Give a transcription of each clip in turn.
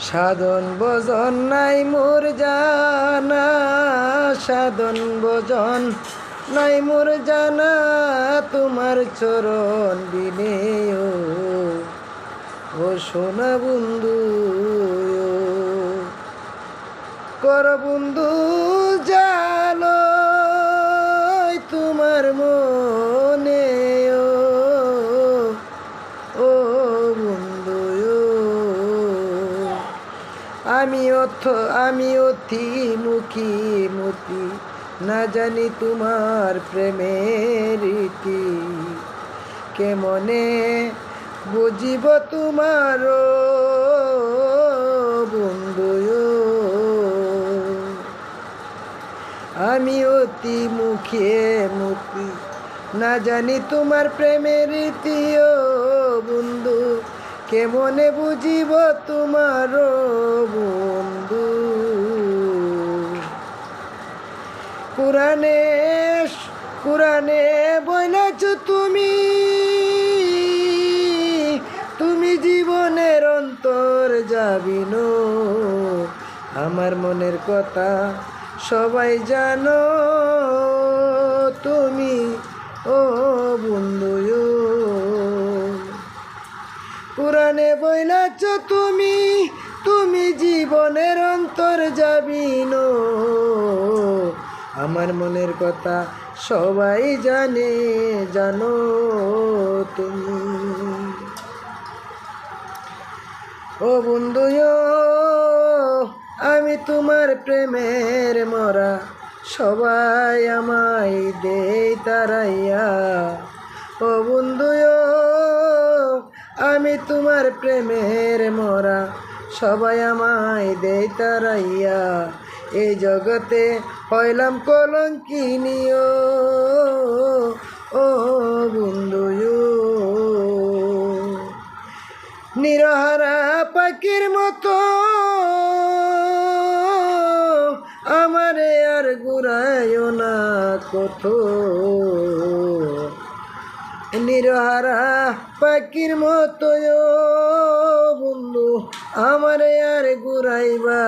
সাধন ভজন নাই মোর জানা, সাধন ভজন নাই মোর জানা, তোমার চরণ বিনে ও সোনা বন্ধু কর বন্ধু জানো তোমার মনে ও বন্ধু আমি অতি মুখী মতি না জানি তোমার প্রেমের রীতি, কেমনে বুঝিব তোমার বন্ধু আমি অতি মুখে মতি না জানি তোমার প্রেমের রীতি ও বন্ধু, কেমনে বুঝিব তোমার বন্ধু। কুরানে বলেছ তুমি, তুমি জীবনের অন্তর যাবিন, আমার মনের কথা সবাই জানো তুমি ও বন্ধু। কুরানে বলেছ তুমি, তুমি জীবনের অন্তর যাবিন, আমার মনের কথা সবাই জানো তুমি ও বন্ধু। আমি তোমার প্রেমের মরা, সবাই আমায় দেই তারাইয়া ও বন্ধু। আমি তোমার প্রেমের মরা, সবাই আমায় দেই তারাইয়া, এই জগতে হইলাম কলঙ্কিনী ও বন্ধু। নিরহারা পাখির মতো আমারে আর ঘুরায় না কত, নিরহারা পাখির মতো বন্ধু আমারে আর ঘুরাইবা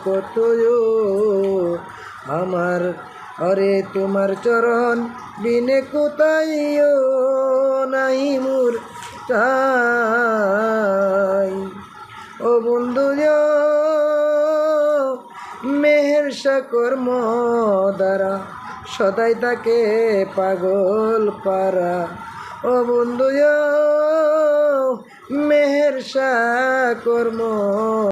কত, আমার অরে তোমার চরণ বিনে কোথায় নাই মোর ঠাই ও বন্ধু। মেহের কর্ম দ্বারা সদাই তাকে পাগল পারা ও বন্ধু। মেহের কর্ম